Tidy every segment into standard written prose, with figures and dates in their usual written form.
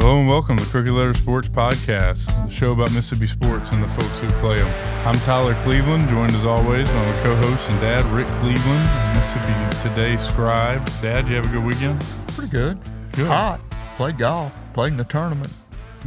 Hello and welcome to the Crooked Letter Sports Podcast, the show about Mississippi sports and the folks who play them. I'm Tyler Cleveland, joined as always by my co-host and dad, Rick Cleveland, Mississippi Today scribe. Dad, you have a good weekend? Pretty good. Good. Hot. Played golf. Played in the tournament.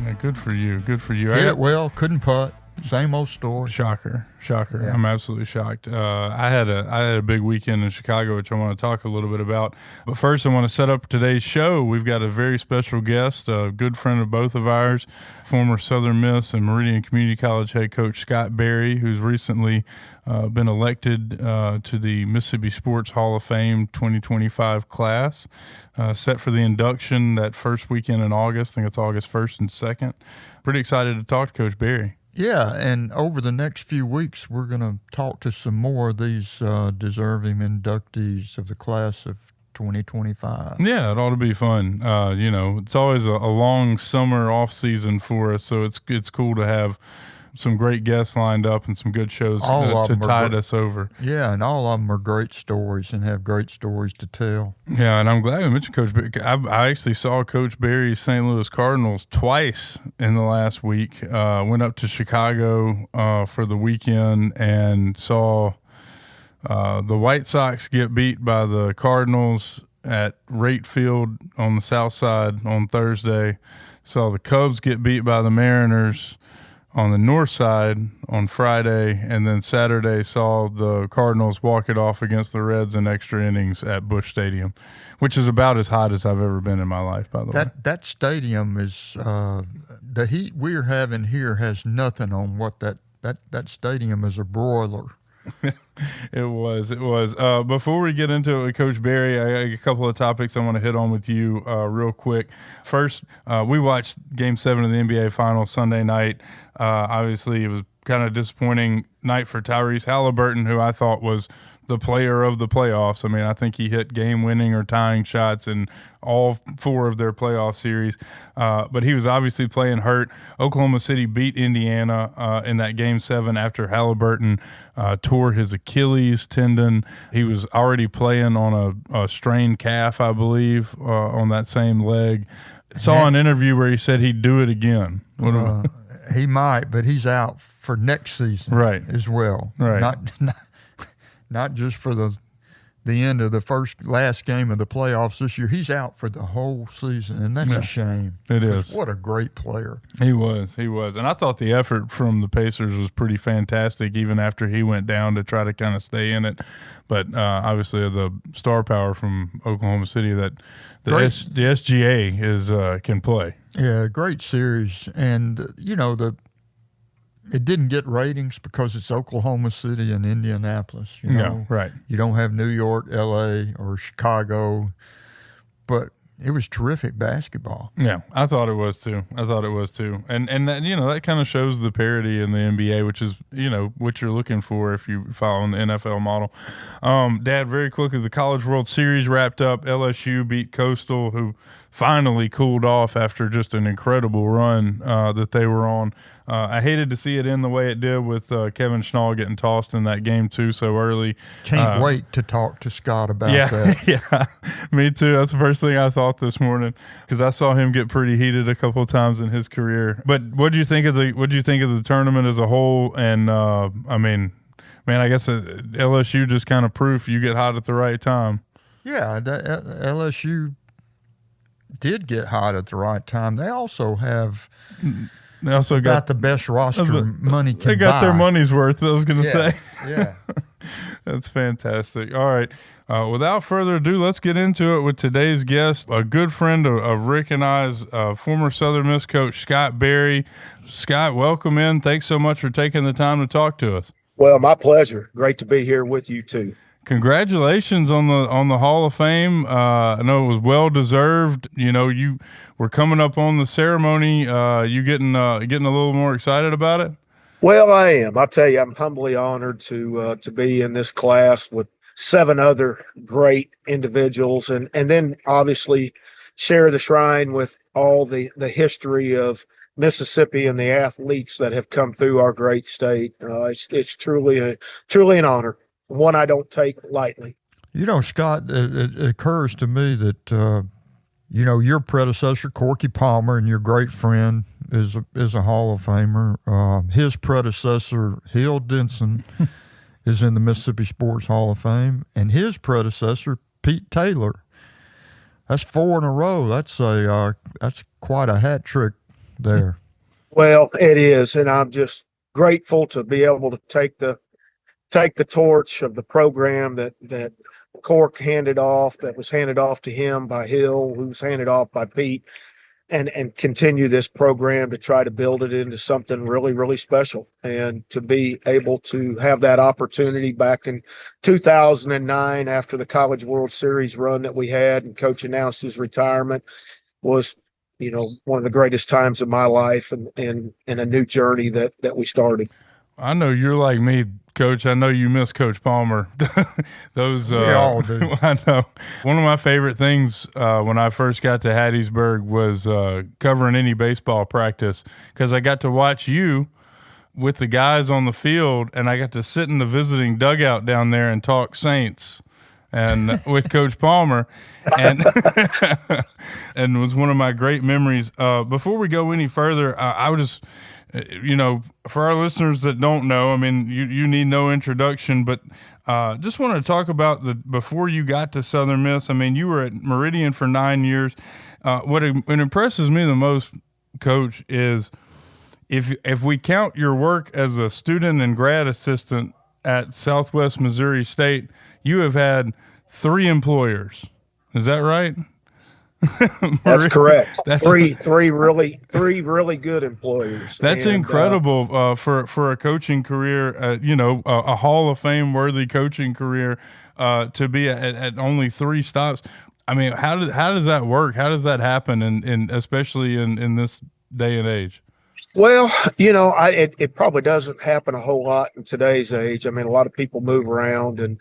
Yeah, good for you. Good for you. Hit it well. Couldn't putt. Same old story. Shocker. Yeah. I'm absolutely shocked. I had a big weekend in Chicago, which I want to talk a little bit about. But first, I want to set up today's show. We've got a very special guest, a good friend of both of ours, former Southern Miss and Meridian Community College head coach Scott Berry, who's recently been elected to the Mississippi Sports Hall of Fame 2025 class, set for the induction that first weekend in August. I think it's August 1st and 2nd. Pretty excited to talk to Coach Berry. Yeah, and over the next few weeks, we're going to talk to some more of these deserving inductees of the class of 2025. Yeah, it ought to be fun. It's always a long summer off season for us, so it's cool to have some great guests lined up and some good shows to tide us over. Yeah, and all of them are great stories and have great stories to tell. Yeah, and I'm glad you mentioned Coach Berry. I actually saw Coach Berry's St. Louis Cardinals twice in the last week. Went up to Chicago for the weekend and saw the White Sox get beat by the Cardinals at Rate Field on the south side on Thursday. Saw the Cubs get beat by the Mariners on the north side on Friday, and then Saturday saw the Cardinals walk it off against the Reds in extra innings at Busch Stadium, which is about as hot as I've ever been in my life, by the way. That stadium is the heat we're having here has nothing on what that stadium is a broiler. It was. Before we get into it with Coach Berry, I got a couple of topics I want to hit on with you real quick. First, we watched Game 7 of the NBA Finals Sunday night. Obviously, it was kind of disappointing night for Tyrese Halliburton, who I thought was the player of the playoffs. I mean, I think he hit game-winning or tying shots in all four of their playoff series. But he was obviously playing hurt. Oklahoma City beat Indiana in that Game 7 after Halliburton tore his Achilles tendon. He was already playing on a strained calf, I believe, on that same leg. Saw an interview where he said he'd do it again. He might, but he's out for next season as well. Right. Not just for the end of the last game of the playoffs this year. He's out for the whole season, and that's a shame. It is. What a great player. He was. And I thought the effort from the Pacers was pretty fantastic, even after he went down to try to kind of stay in it. But obviously the star power from Oklahoma City that the SGA can play. Yeah, great series. And, it didn't get ratings because it's Oklahoma City and Indianapolis. Yeah, right. You don't have New York, L.A., or Chicago, but it was terrific basketball. Yeah, I thought it was too. And that, that kind of shows the parity in the NBA, which is, what you're looking for if you follow the NFL model. Dad, very quickly, the College World Series wrapped up. LSU beat Coastal, who finally cooled off after just an incredible run that they were on. I hated to see it end the way it did with Kevin Schnall getting tossed in that game too so early. Can't wait to talk to Scott about that. Yeah, me too. That's the first thing I thought this morning because I saw him get pretty heated a couple of times in his career. But what do you think of the tournament as a whole? And I guess LSU just kind of proof you get hot at the right time. Yeah, LSU did get hot at the right time. They also got the best roster money can buy. They got their money's worth, I was going to say. Yeah. That's fantastic. All right. Without further ado, let's get into it with today's guest, a good friend of Rick and I's, former Southern Miss coach, Scott Berry. Scott, welcome in. Thanks so much for taking the time to talk to us. Well, my pleasure. Great to be here with you, too. Congratulations on the Hall of Fame. I know it was well deserved. You were coming up on the ceremony. You getting a little more excited about it? Well, I am. I'll tell you, I'm humbly honored to be in this class with 7 other great individuals, and then obviously share the shrine with all the history of Mississippi and the athletes that have come through our great state. It's truly an honor. One I don't take lightly. Scott, it occurs to me that Your predecessor, Corky Palmer, and your great friend is a Hall of Famer. His predecessor, Hill Denson, is in the Mississippi Sports Hall of Fame, and his predecessor, Pete Taylor. That's 4 in a row. That's quite a hat trick there. Well, it is, and I'm just grateful to be able to take the torch of the program that Cork handed off, that was handed off to him by Hill, who was handed off by Pete, and continue this program to try to build it into something really, really special. And to be able to have that opportunity back in 2009 after the College World Series run that we had and Coach announced his retirement was, one of the greatest times of my life and a new journey that we started. I know you're like me, Coach. I know you miss Coach Palmer. Those, we all do. I know. One of my favorite things when I first got to Hattiesburg was covering any baseball practice, because I got to watch you with the guys on the field, and I got to sit in the visiting dugout down there and talk Saints and with Coach Palmer, and and it was one of my great memories. Before we go any further, I would just, for our listeners that don't know, I mean, you need no introduction, but just want to talk about before you got to Southern Miss. I mean, you were at Meridian for 9 years. What impresses me the most, Coach, is if we count your work as a student and grad assistant at Southwest Missouri State, you have had 3 employers. Is that right? That's correct. That's three really good employers. That's incredible for a coaching career. A Hall of Fame worthy coaching career. To be at only 3 stops. I mean, how does that work? How does that happen? And especially in this day and age. Well, it probably doesn't happen a whole lot in today's age. I mean, a lot of people move around,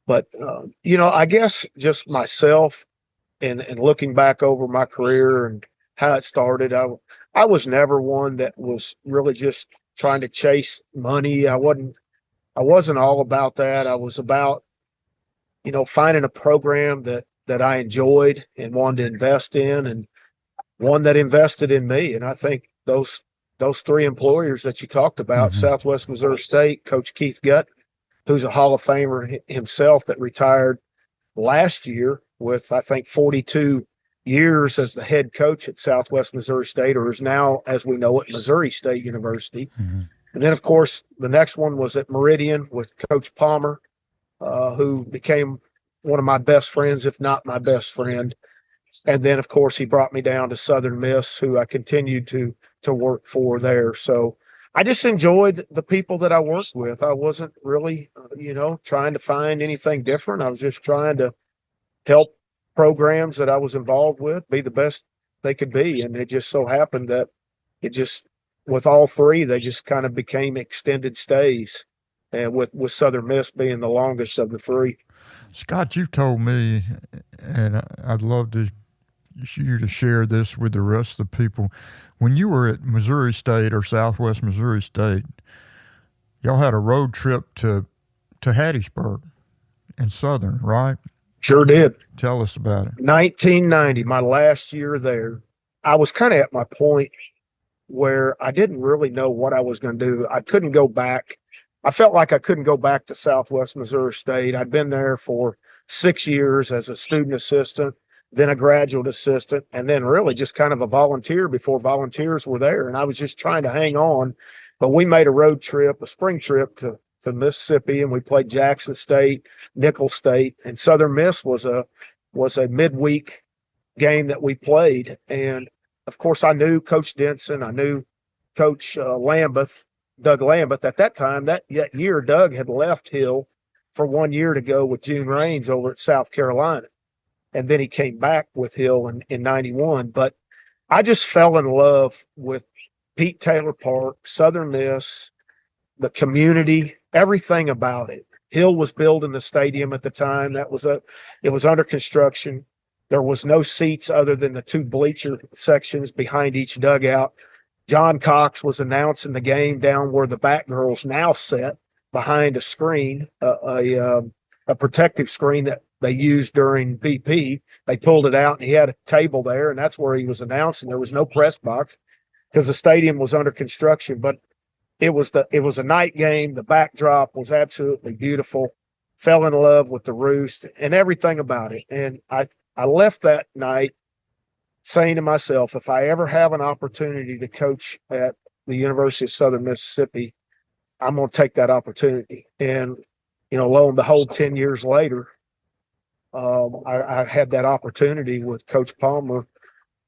but I guess just myself. And looking back over my career and how it started, I was never one that was really just trying to chase money. I wasn't all about that. I was about, finding a program that I enjoyed and wanted to invest in, and one that invested in me. And I think those 3 employers that you talked about, Mm-hmm. Southwest Missouri State, Coach Keith Gutt, who's a Hall of Famer himself that retired last year with, I think, 42 years as the head coach at Southwest Missouri State, or is now, as we know it, Missouri State University. Mm-hmm. And then, of course, the next one was at Meridian with Coach Palmer, who became one of my best friends, if not my best friend. And then, of course, he brought me down to Southern Miss, who I continued to work for there. So I just enjoyed the people that I worked with. I wasn't really, trying to find anything different. I was just trying to help programs that I was involved with be the best they could be. And it just so happened that with all 3, they just kind of became extended stays, and with Southern Miss being the longest of the 3. Scott, you told me, and I'd love you to share this with the rest of the people. When you were at Missouri State or Southwest Missouri State, y'all had a road trip to Hattiesburg and Southern, right? Sure did. Tell us about it. 1990, my last year there, I was kind of at my point where I didn't really know what I was going to do. I couldn't go back. I felt like I couldn't go back to Southwest Missouri State. I'd been there for 6 years as a student assistant, then a graduate assistant, and then really just kind of a volunteer before volunteers were there. And I was just trying to hang on. But we made a road trip, a spring trip to Mississippi, and we played Jackson State, Nicholls State, and Southern Miss was a midweek game that we played. And of course, I knew Coach Denson, I knew Coach Doug Lambeth. At that time, that year, Doug had left Hill for 1 year to go with June Raines over at South Carolina, and then he came back with Hill in 91. But I just fell in love with Pete Taylor Park, Southern Miss, the community, everything about it. Hill was building the stadium at the time. It was under construction. There was no seats other than the 2 bleacher sections behind each dugout. John Cox was announcing the game down where the Batgirls now sit behind a screen, a protective screen that they used during BP. They pulled it out, and he had a table there, and that's where he was announcing. There was no press box because the stadium was under construction, but it was a night game. The backdrop was absolutely beautiful. Fell in love with the roost and everything about it. And I left that night saying to myself, if I ever have an opportunity to coach at the University of Southern Mississippi, I'm going to take that opportunity. And, lo and behold, 10 years later, I had that opportunity with Coach Palmer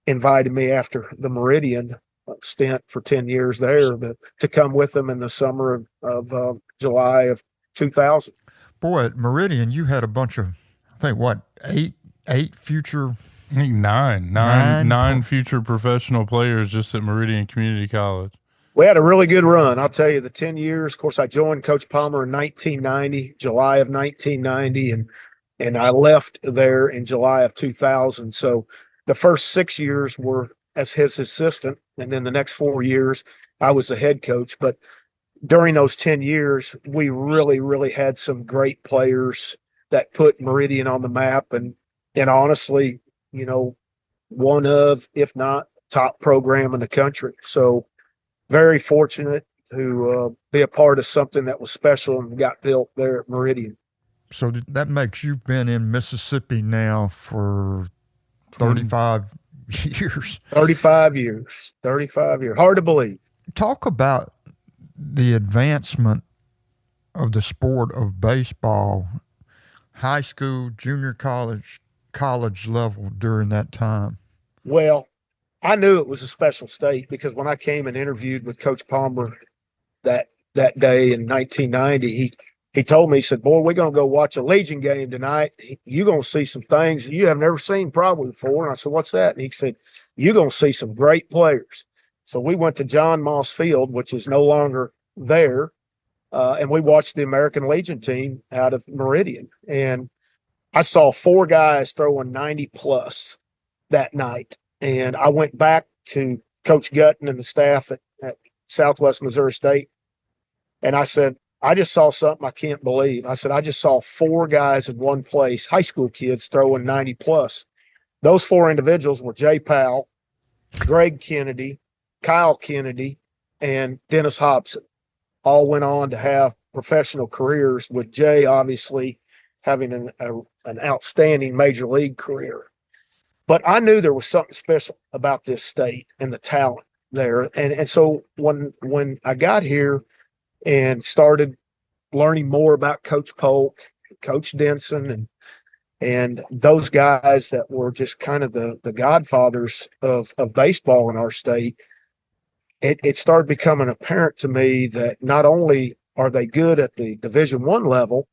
invited me after the Meridian stint for 10 years there to come with them in the summer of July of 2000. Boy, at Meridian, you had a bunch of, I think, what, eight future? I think nine future professional players just at Meridian Community College. We had a really good run. I'll tell you, the 10 years, of course, I joined Coach Palmer in 1990, July of 1990, and I left there in July of 2000. So the first 6 years were as his assistant, and then the next 4 years, I was the head coach. But during those 10 years, we really, really had some great players that put Meridian on the map. And honestly, one of, if not top program in the country. So very fortunate to be a part of something that was special and got built there at Meridian. So that makes you've been in Mississippi now for 35 years. 35 years. Hard to believe. Talk about the advancement of the sport of baseball, high school, junior college level during that time. Well, I knew it was a special state because when I came and interviewed with Coach Palmer that day in 1990, he told me, he said, boy, we're going to go watch a Legion game tonight. You're going to see some things you have never seen probably before. And I said, what's that? And he said, you're going to see some great players. So we went to John Moss Field, which is no longer there, and we watched the American Legion team out of Meridian. And I saw 4 guys throwing 90-plus that night. And I went back to Coach Gutton and the staff at Southwest Missouri State, and I said, I just saw something I can't believe. I said, I just saw 4 guys in one place, high school kids throwing 90-plus. Those 4 individuals were Jay Powell, Greg Kennedy, Kyle Kennedy, and Dennis Hobson. All went on to have professional careers, with Jay obviously having an outstanding major league career. But I knew there was something special about this state and the talent there. And so when I got here and started learning more about Coach Polk, Coach Denson, and those guys that were just kind of the godfathers of baseball in our state, it started becoming apparent to me that not only are they good at the Division I level,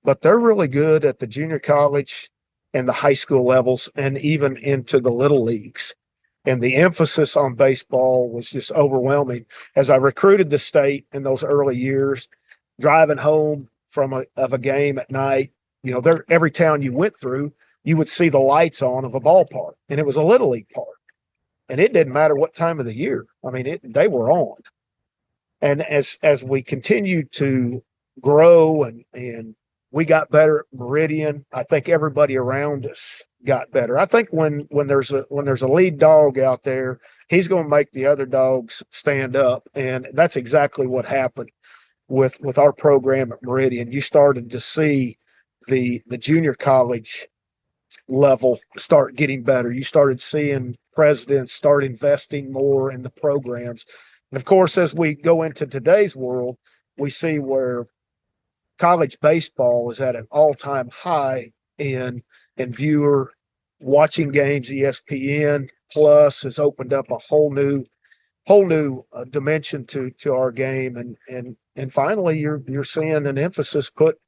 but they're really good at the junior college and the high school levels and even into the little leagues. And the emphasis on baseball was just overwhelming. As I recruited the state in those early years, driving home from a game at night, every town you went through, you would see the lights on of a ballpark, and it was a little league park. And it didn't matter what time of the year. I mean, they were on. And as we continued to grow and we got better at Meridian, I think everybody around us got better. I think when there's a lead dog out there, he's going to make the other dogs stand up, and that's exactly what happened with our program at Meridian. You started to see the junior college level start getting better. You started seeing presidents start investing more in the programs. And of course, as we go into today's world, we see where college baseball is at an all-time high in viewer watching games. ESPN Plus has opened up a whole new dimension to our game, and finally you're seeing an emphasis put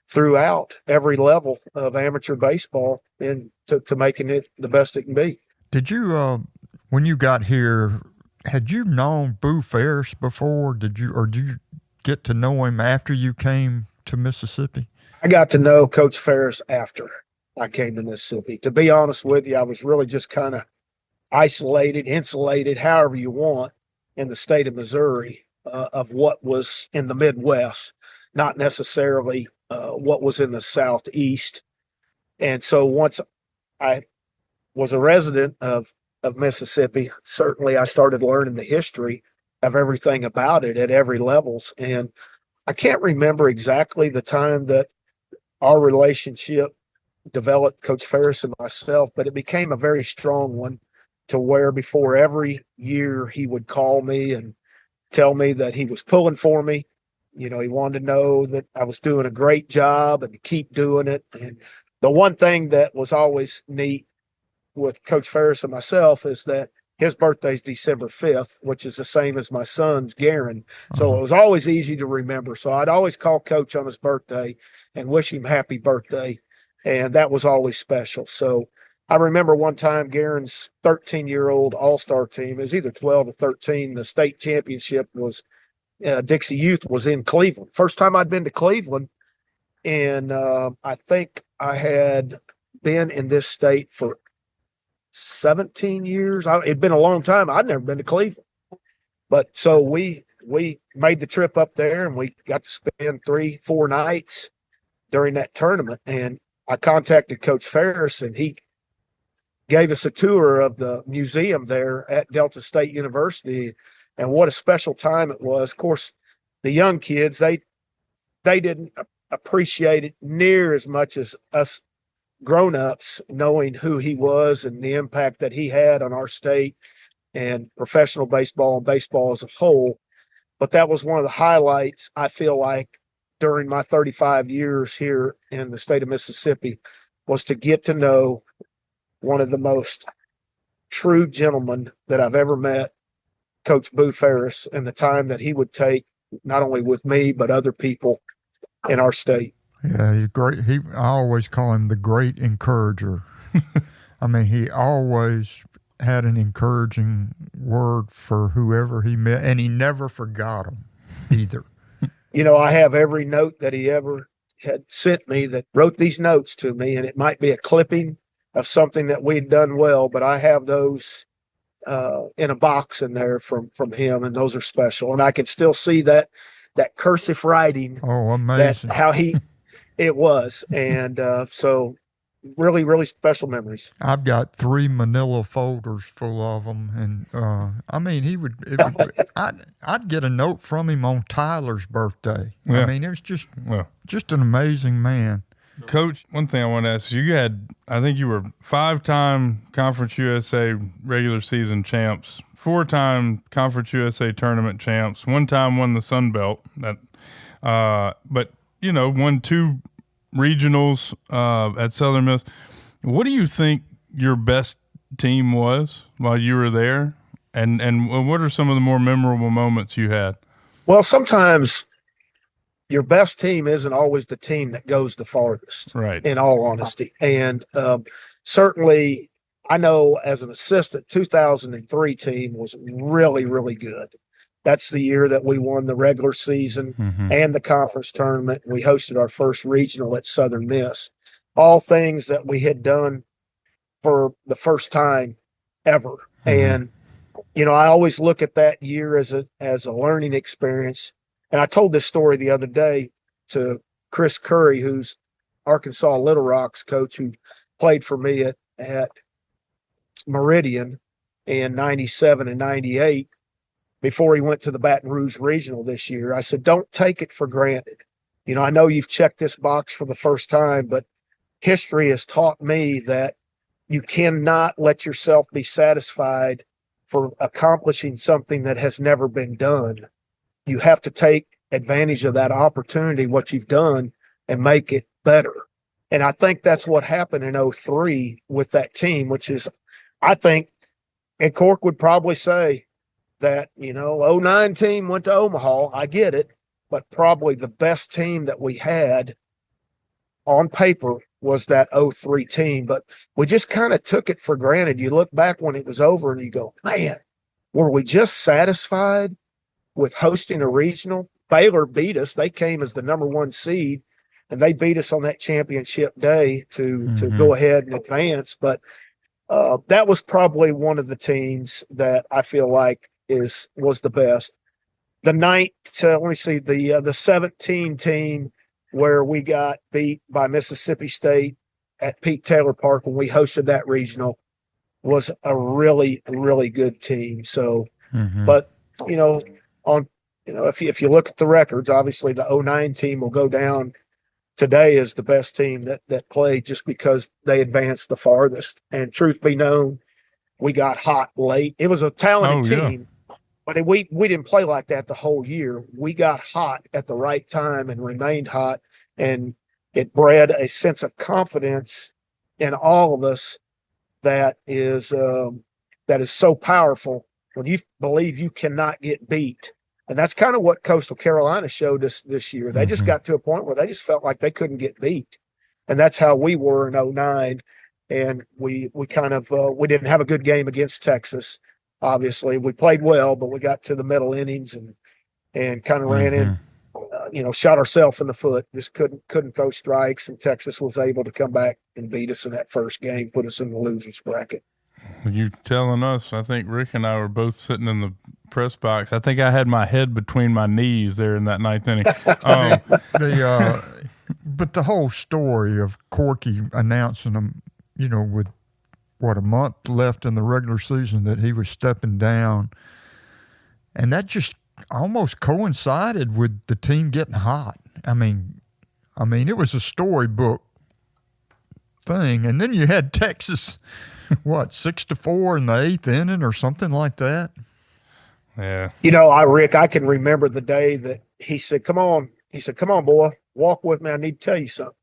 throughout every level of amateur baseball and to making it the best it can be. Did you when you got here, had you known Boo Ferris before? Did you get to know him after you came to Mississippi? I got to know Coach Ferris after I came to Mississippi. To be honest with you, I was really just kind of isolated, insulated, however you want, in the state of Missouri of what was in the Midwest, not necessarily what was in the Southeast. And so once I was a resident of Mississippi, certainly I started learning the history of everything about it at every levels. And I can't remember exactly the time that our relationship developed, Coach Ferris and myself, but it became a very strong one to where before every year he would call me and tell me that he was pulling for me. You know, he wanted to know that I was doing a great job and to keep doing it. And the one thing that was always neat with Coach Ferris and myself is that his birthday's December 5th, which is the same as my son's, Garen. So it was always easy to remember. So I'd always call Coach on his birthday and wish him happy birthday. And that was always special. So I remember one time Garen's 13-year-old all-star team, it was either 12 or 13, the state championship was Dixie Youth was in Cleveland. First time I'd been to Cleveland. And I think I had been in this state for 17 years. It'd been a long time. I'd never been to Cleveland. But so we made the trip up there and we got to spend 3-4 nights during that tournament. And I contacted Coach Ferris and he gave us a tour of the museum there at Delta State University. And what a special time it was. Of course, the young kids, they didn't appreciate it near as much as us grown-ups, knowing who he was and the impact that he had on our state and professional baseball and baseball as a whole. But that was one of the highlights, I feel like, during my 35 years here in the state of Mississippi, was to get to know one of the most true gentlemen that I've ever met, Coach Boo Ferris, and the time that he would take, not only with me, but other people in our state. Yeah, he's great. I always call him the great encourager. I mean, he always had an encouraging word for whoever he met, and he never forgot them either. You know, I have every note that he ever had sent me that wrote these notes to me, and it might be a clipping of something that we'd done well, but I have those in a box in there from him, and those are special. And I can still see that cursive writing. Oh, amazing. It was. And so really, really special memories. I've got 3 manila folders full of them. And I mean, I'd get a note from him on Tyler's birthday. Yeah. I mean, it was just an amazing man. Coach, one thing I want to ask you, I think you were 5-time Conference USA regular season champs, 4-time Conference USA tournament champs, 1 time won the Sun Belt, but you know, won 2 regionals at Southern Miss. What do you think your best team was while you were there? And what are some of the more memorable moments you had? Well, sometimes your best team isn't always the team that goes the farthest, right? In all honesty. And certainly I know as an assistant, 2003 team was really, really good. That's the year that we won the regular season and the conference tournament. We hosted our first regional at Southern Miss. All things that we had done for the first time ever. And, you know, I always look at that year as a learning experience. And I told this story the other day to Chris Curry, who's Arkansas Little Rock's coach, who played for me at Meridian in 97 and 98 before he went to the Baton Rouge Regional this year. I said, don't take it for granted. You know, I know you've checked this box for the first time, but history has taught me that you cannot let yourself be satisfied for accomplishing something that has never been done. You have to take advantage of that opportunity, what you've done, and make it better. And I think that's what happened in 2003 with that team, which is, I think, and Cork would probably say that, you know, 2009 team went to Omaha. I get it, but probably the best team that we had on paper was that 2003 team. But we just kind of took it for granted. You look back when it was over and you go, man, were we just satisfied with hosting a regional? Baylor beat us. They came as the number 1 seed, and they beat us on that championship day to go ahead and advance. But that was probably one of the teams that I feel like was the best. The 17 team, where we got beat by Mississippi State at Pete Taylor Park when we hosted that regional, was a really, really good team. So, but, you know, if you look at the records, obviously the 09 team will go down today as the best team that played just because they advanced the farthest. And truth be known, we got hot late. It was a talented team, but we didn't play like that the whole year. We got hot at the right time and remained hot, and it bred a sense of confidence in all of us that is so powerful when you believe you cannot get beat. And that's kind of what Coastal Carolina showed us this year. They just got to a point where they just felt like they couldn't get beat. And that's how we were in 09. And we kind of we didn't have a good game against Texas. Obviously, we played well, but we got to the middle innings and kind of ran in, shot ourselves in the foot. Just couldn't throw strikes. And Texas was able to come back and beat us in that first game, put us in the losers bracket. You telling us? I think Rick and I were both sitting in the press box. I think I had my head between my knees there in that ninth inning. But the whole story of Corky announcing them, with a month left in the regular season that he was stepping down, and that just almost coincided with the team getting hot. I mean, it was a storybook thing, and then you had Texas, 6-4 in the eighth inning or something like that. Yeah. Rick, I can remember the day that he said, "Come on." He said, "Come on, boy, walk with me. I need to tell you something."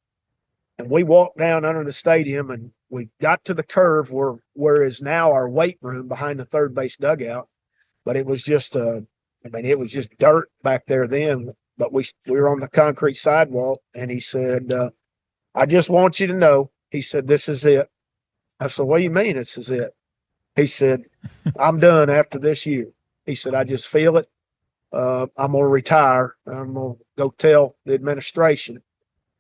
And we walked down under the stadium, and we got to the curve where is now our weight room behind the third base dugout. But it was just it was just dirt back there then. But we were on the concrete sidewalk, and he said, "I just want you to know," he said, "this is it." I said, "What do you mean this is it?" He said, "I'm done after this year." He said, "I just feel it. I'm going to retire. I'm going to go tell the administration."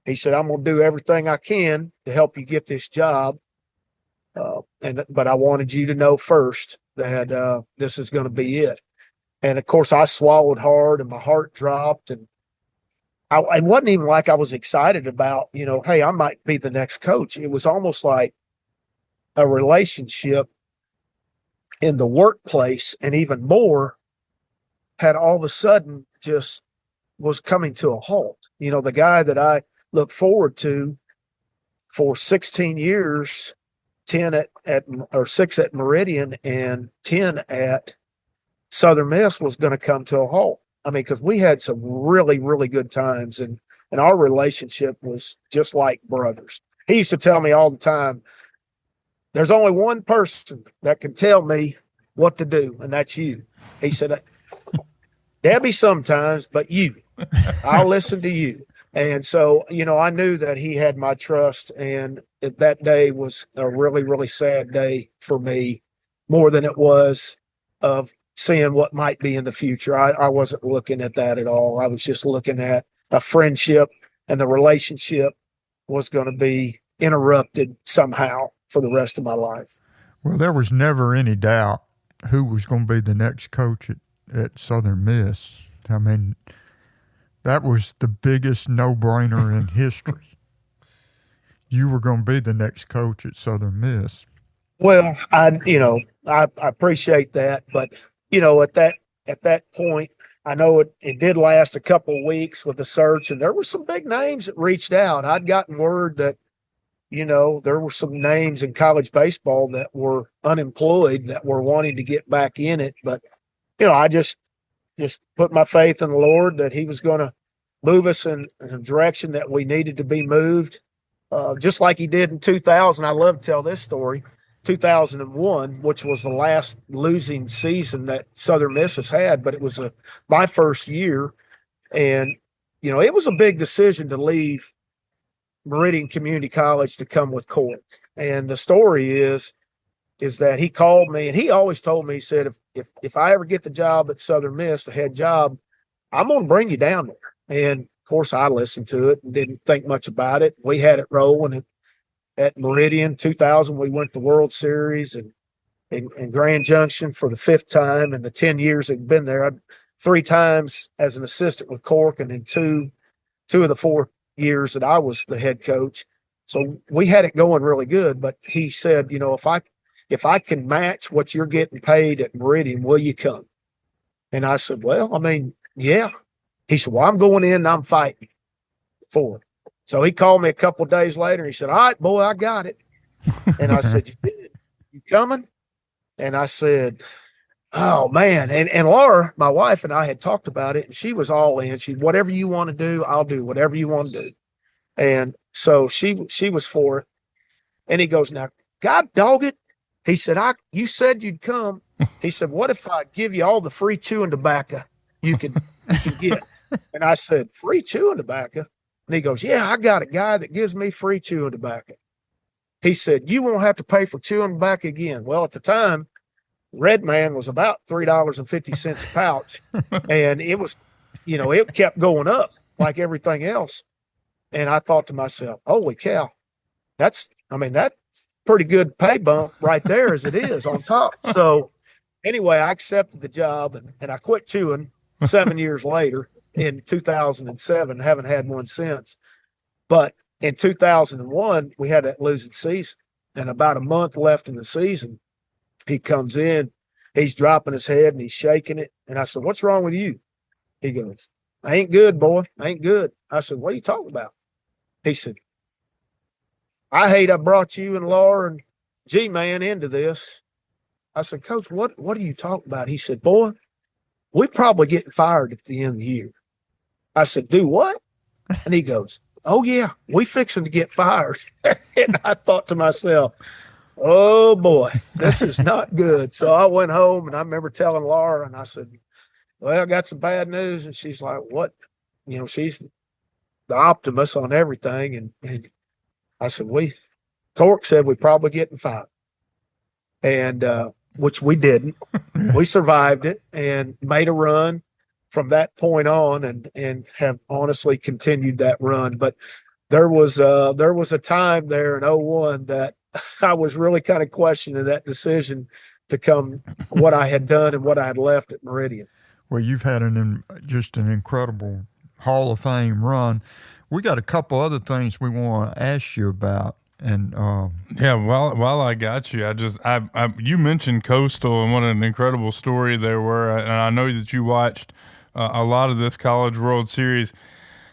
He said, "I'm going to do everything I can to help you get this job. But I wanted you to know first that this is going to be it." And, of course, I swallowed hard and my heart dropped. And it wasn't even like I was excited about, hey, I might be the next coach. It was almost like a relationship in the workplace, and even more, had all of a sudden just was coming to a halt. The guy that I looked forward to for 16 years, 6 at Meridian and 10 at Southern Miss, was going to come to a halt. Because we had some really, really good times, and our relationship was just like brothers. He used to tell me all the time, "There's only one person that can tell me what to do, and that's you." He said, "Debbie sometimes, but you. I'll listen to you." And so, I knew that he had my trust, and that day was a really, really sad day for me, more than it was of seeing what might be in the future. I wasn't looking at that at all. I was just looking at a friendship, and the relationship was going to be interrupted somehow for the rest of my life. Well, there was never any doubt who was going to be the next coach at Southern Miss. That was the biggest no-brainer in history. You were going to be the next coach at Southern Miss. Well, I appreciate that, but at that point, I know it did last a couple of weeks with the search, and there were some big names that reached out. I'd gotten word that there were some names in college baseball that were unemployed that were wanting to get back in it. But, I just put my faith in the Lord that he was going to move us in a direction that we needed to be moved, just like he did in 2000. I love to tell this story. 2001, which was the last losing season that Southern Miss has had, but it was my first year. And, it was a big decision to leave Meridian Community College to come with Cork. And the story is that he called me, and he always told me, he said, if I ever get the job at Southern Miss, the head job, I'm going to bring you down there. And of course I listened to it and didn't think much about it. We had it rolling at Meridian. 2000, we went to the World Series and Grand Junction for the 5th time in the 10 years I'd been there. 3 times as an assistant with Cork, and then two of the 4 years that I was the head coach. So we had it going really good. But he said, if I can match what you're getting paid at Meridian, will you come? And I said, well, I mean, yeah. He said, well, I'm going in and I'm fighting for it. So he called me a couple of days later and he said, all right, boy, I got it. And I said, you did? You coming? And I said, oh man. And Laura, my wife, and I had talked about it, and she was all in. She, whatever you want to do, I'll do whatever you want to do. And so she was for it. And he goes, now, God dog it. He said, you said you'd come. He said, what if I give you all the free chewing tobacco you can get? And I said, free chewing tobacco? And he goes, yeah, I got a guy that gives me free chewing tobacco. He said, you won't have to pay for chewing tobacco again. Well, at the time, Red Man was about $3.50 a pouch. And it was, it kept going up like everything else. And I thought to myself, holy cow, that's pretty good pay bump right there as it is on top. So anyway, I accepted the job and I quit chewing 7 years later in 2007. Haven't had one since. But in 2001, we had that losing season. And about a month left in the season, he comes in, he's dropping his head and he's shaking it. And I said, what's wrong with you? He goes, I ain't good, boy. I ain't good. I said, what are you talking about? He said, I hate I brought you and Laura and G-Man into this. I said, Coach, what are you talking about? He said, boy, we probably getting fired at the end of the year. I said, do what? And he goes, oh, yeah, we fixing to get fired. And I thought to myself, oh, boy, this is not good. So I went home, and I remember telling Laura, and I said, well, I got some bad news. And she's like, what? She's the optimist on everything. And I said, Cork said we probably getting fired. And which we didn't. We survived it and made a run from that point on and have honestly continued that run. But there was a time there in 2001 that I was really kind of questioning that decision to come, what I had done and what I had left at Meridian. Well, you've had just an incredible Hall of Fame run. We got a couple other things we want to ask you about. And yeah, while I got you, you mentioned Coastal and what an incredible story they were, and I know that you watched a lot of this College World Series.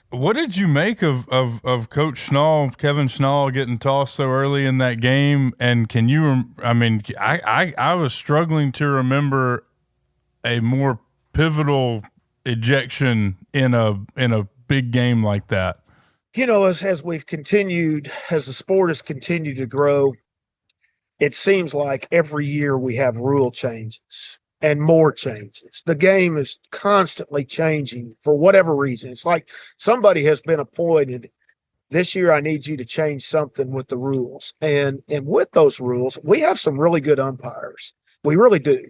What did you make of Coach Schnall, Kevin Schnall, getting tossed so early in that game? And can you? I was struggling to remember a more pivotal ejection in a big game like that. As we've continued, as the sport has continued to grow, it seems like every year we have rule changes and more changes. The game is constantly changing for whatever reason. It's like somebody has been appointed. This year, I need you to change something with the rules. And with those rules, we have some really good umpires. We really do.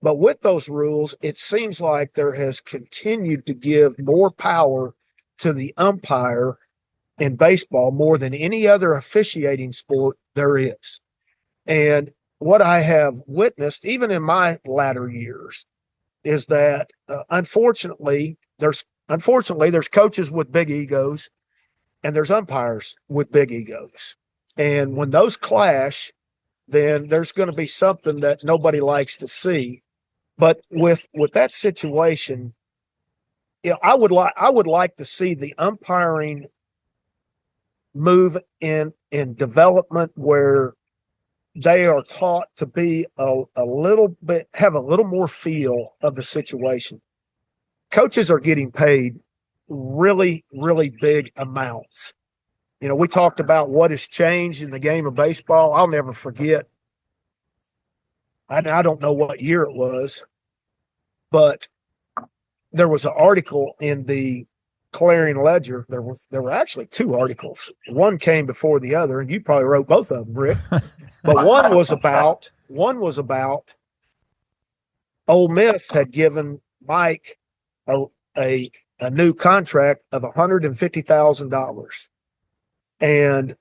But with those rules, it seems like there has continued to give more power to the umpire in baseball more than any other officiating sport there is. And what I have witnessed, even in my latter years, is that unfortunately there's coaches with big egos and there's umpires with big egos. And when those clash, then there's going to be something that nobody likes to see. But with that situation, I would like to see the umpiring move in development where they are taught to be have a little more feel of the situation. Coaches are getting paid really, really big amounts. We talked about what has changed in the game of baseball. I'll never forget. I don't know what year it was, but there was an article in the Clarion Ledger. There were actually two articles. One came before the other, and you probably wrote both of them, Rick. But one was about Ole Miss had given Mike a new contract of $150,000, and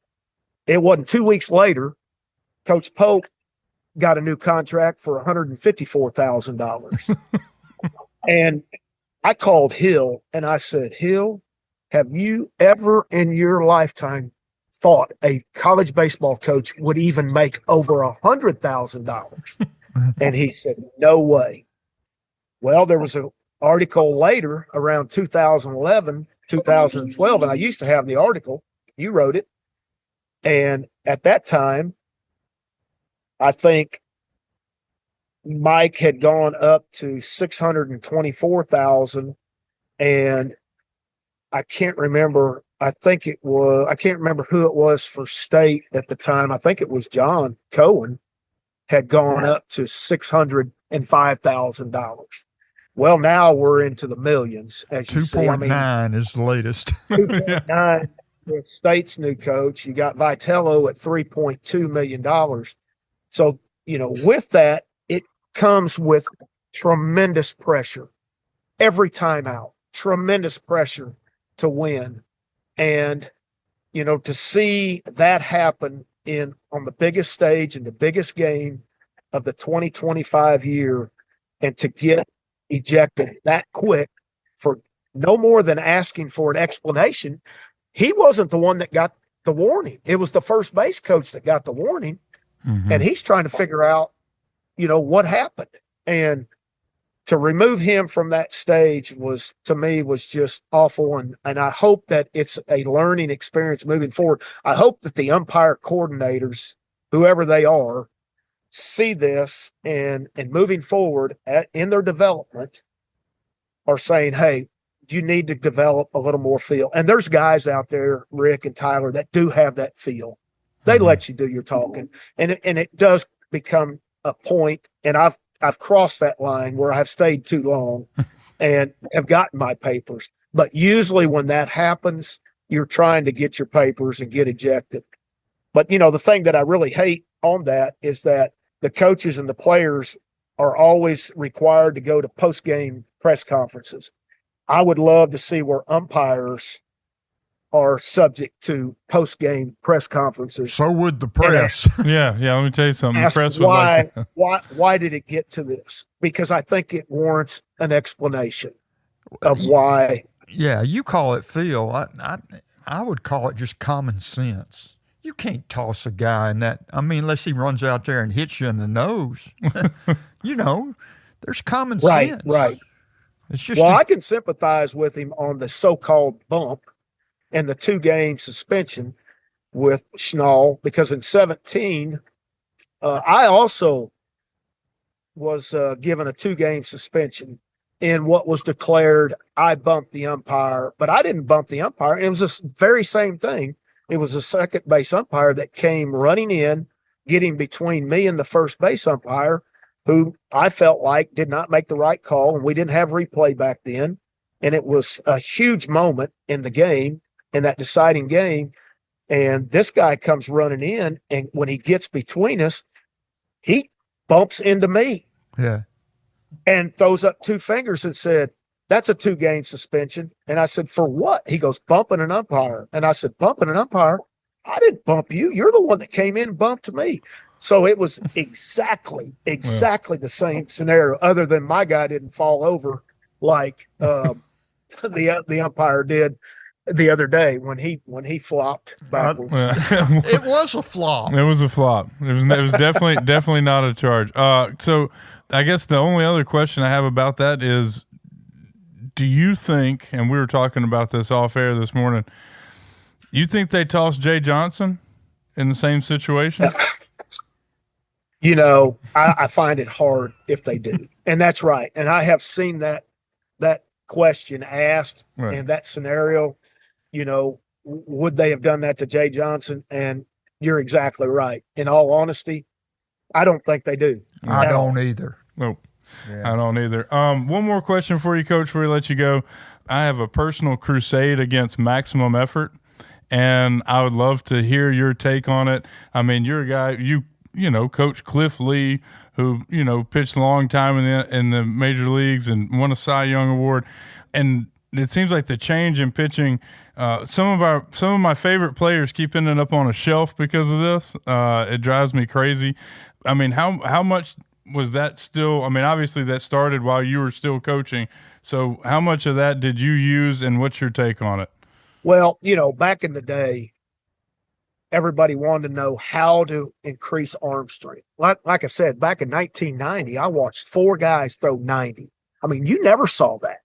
it wasn't 2 weeks later, Coach Polk got a new contract for $154,000. And I called Hill and I said, Hill, have you ever in your lifetime thought a college baseball coach would even make over $100,000? And he said, no way. Well, there was an article later around 2011, 2012, and I used to have the article. You wrote it. And at that time, I think Mike had gone up to 624,000, and I can't remember. I can't remember who it was for state at the time. I think it was John Cohen had gone up to $605,000. Well, now we're into the millions, as you see. 2.9 is the latest. 2.9 with state's new coach. You got Vitello at $3.2 million. So, with that, it comes with tremendous pressure every time out, tremendous pressure to win. And, to see that happen on the biggest stage in the biggest game of the 2025 year, and to get ejected that quick for no more than asking for an explanation. He wasn't the one that got the warning. It was the first base coach that got the warning. Mm-hmm. And he's trying to figure out, what happened. And to remove him from that stage was just awful. And I hope that it's a learning experience moving forward. I hope that the umpire coordinators, whoever they are, see this and moving forward in their development are saying, hey, you need to develop a little more feel. And there's guys out there, Rick and Tyler, that do have that feel. They let you do your talking. And it does become a point, and I've crossed that line where I've stayed too long and have gotten my papers. But usually when that happens, you're trying to get your papers and get ejected. But, the thing that I really hate on that is that the coaches and the players are always required to go to post-game press conferences. I would love to see where umpires are subject to post-game press conferences. So would the press. Yeah. Let me tell you something. The press was why did it get to this? Because I think it warrants an explanation of why. Yeah, you call it feel. I would call it just common sense. You can't toss a guy in that. Unless he runs out there and hits you in the nose. There's common sense. Right. It's just I can sympathize with him on the so-called bump and the 2-game suspension with Schnall, because in 2017, I also was given a 2-game suspension in what was declared I bumped the umpire, but I didn't bump the umpire. It was the very same thing. It was a second base umpire that came running in, getting between me and the first base umpire, who I felt like did not make the right call, and we didn't have replay back then. And it was a huge moment in the game, in that deciding game. And this guy comes running in, and when he gets between us, he bumps into me. Yeah. And throws up 2 fingers and said, that's a 2-game suspension. And I said, for what? He goes, bumping an umpire. And I said, bumping an umpire? I didn't bump you. You're the one that came in and bumped me. So it was exactly the same scenario, other than my guy didn't fall over like the umpire did the other day when he flopped backwards. It was a flop. It was a flop. It was definitely not a charge. So I guess the only other question I have about that is, do you think, and we were talking about this off air this morning, you think they tossed Jay Johnson in the same situation? I find it hard if they do. And that's right. And I have seen that question asked in that scenario, would they have done that to Jay Johnson? And you're exactly right. In all honesty, I don't think they do. I don't either. Nope. Yeah. I don't either. One more question for you, Coach, before we let you go. I have a personal crusade against maximum effort, and I would love to hear your take on it. You're a guy, Coach Cliff Lee, who, pitched a long time in the major leagues and won a Cy Young Award. And it seems like the change in pitching, some of my favorite players keep ending up on a shelf because of this. It drives me crazy. How much was that still? Obviously that started while you were still coaching. So how much of that did you use, and what's your take on it? Well, back in the day, everybody wanted to know how to increase arm strength. Like I said, back in 1990, I watched 4 guys throw 90. I mean, you never saw that.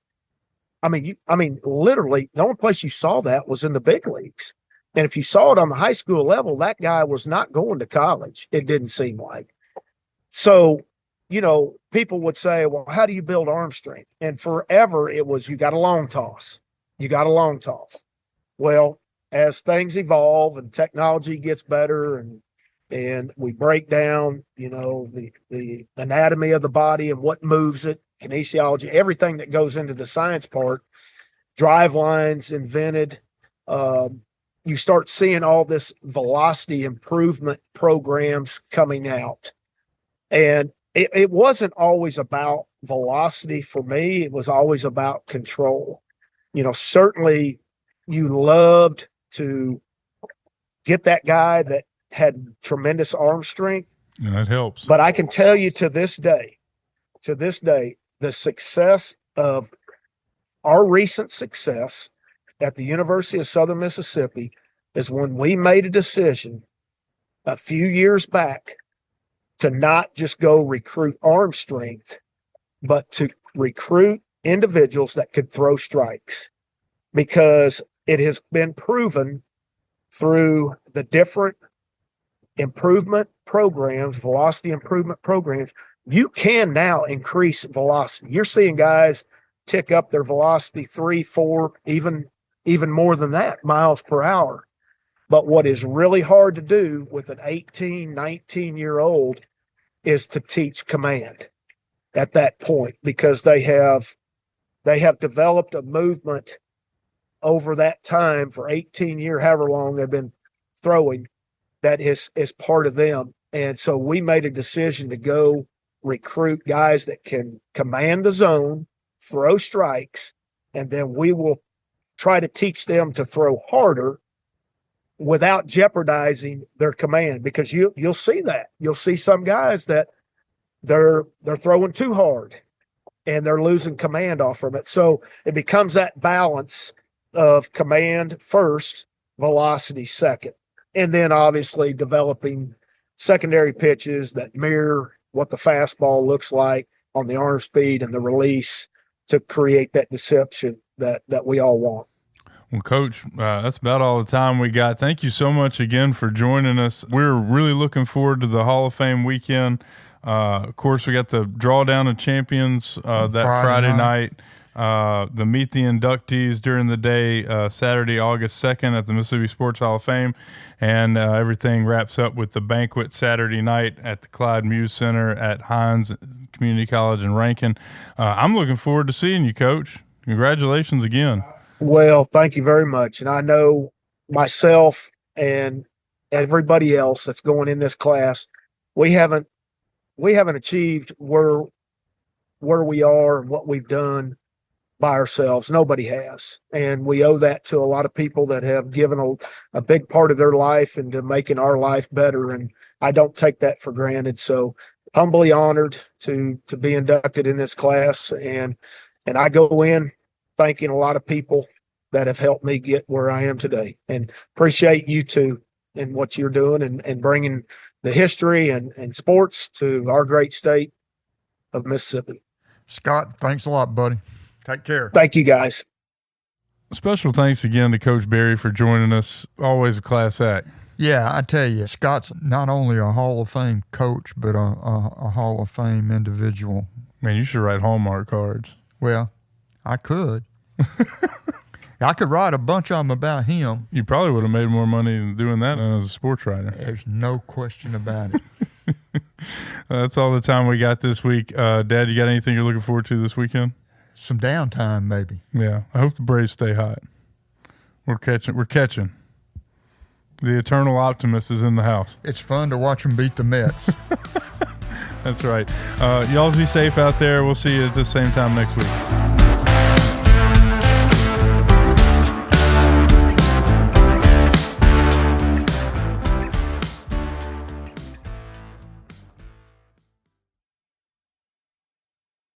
Literally, the only place you saw that was in the big leagues. And if you saw it on the high school level, that guy was not going to college. It didn't seem like. So, people would say, well, how do you build arm strength? And forever it was, you got a long toss. You got a long toss. Well, as things evolve and technology gets better and we break down, the anatomy of the body and what moves it, kinesiology, everything that goes into the science part, drive lines invented, you start seeing all this velocity improvement programs coming out. And it wasn't always about velocity for me. It was always about control. Certainly you loved to get that guy that had tremendous arm strength. Yeah, that helps. But I can tell you to this day, the success of our recent success at the University of Southern Mississippi is when we made a decision a few years back to not just go recruit arm strength, but to recruit individuals that could throw strikes, because it has been proven through the different improvement programs, velocity improvement programs, you can now increase velocity. You're seeing guys tick up their velocity 3, 4, even more than that miles per hour. But what is really hard to do with an 18, 19-year-old is to teach command at that point, because they have developed a movement over that time for 18 years, however long they've been throwing, that is part of them. And so we made a decision to go recruit guys that can command the zone, throw strikes, and then we will try to teach them to throw harder without jeopardizing their command, because you'll see that. You'll see some guys that they're throwing too hard and they're losing command off from it. So it becomes that balance of command first, velocity second, and then obviously developing secondary pitches that mirror what the fastball looks like on the arm speed and the release to create that deception that we all want. Well, Coach, that's about all the time we got. Thank you so much again for joining us. We're really looking forward to the Hall of Fame weekend. Of course, we got the Drawdown of Champions that Friday night. The Meet the Inductees during the day, Saturday, August 2nd at the Mississippi Sports Hall of Fame. And everything wraps up with the banquet Saturday night at the Clyde Muse Center at Hines Community College in Rankin. I'm looking forward to seeing you, Coach. Congratulations again. Well, thank you very much. And I know myself and everybody else that's going in this class, we haven't achieved where we are and what we've done by ourselves. Nobody has. And we owe that to a lot of people that have given a big part of their life into making our life better. And I don't take that for granted. So humbly honored to be inducted in this class. And I go in thanking a lot of people that have helped me get where I am today, and appreciate you too and what you're doing and bringing the history and sports to our great state of Mississippi. Scott, thanks a lot, buddy. Take care. Thank you, guys. Special thanks again to Coach Berry for joining us. Always a class act. Yeah, I tell you, Scott's not only a Hall of Fame coach, but a Hall of Fame individual. Man, you should write Hallmark cards. Well, I could. I could write a bunch of them about him. You probably would have made more money than doing that as a sports writer. There's no question about it. That's all the time we got this week. Dad, you got anything you're looking forward to this weekend? Some downtime, maybe. Yeah, I hope the Braves stay hot. We're catching. The eternal optimist is in the house. It's fun to watch them beat the Mets. That's right. Y'all be safe out there. We'll see you at the same time next week.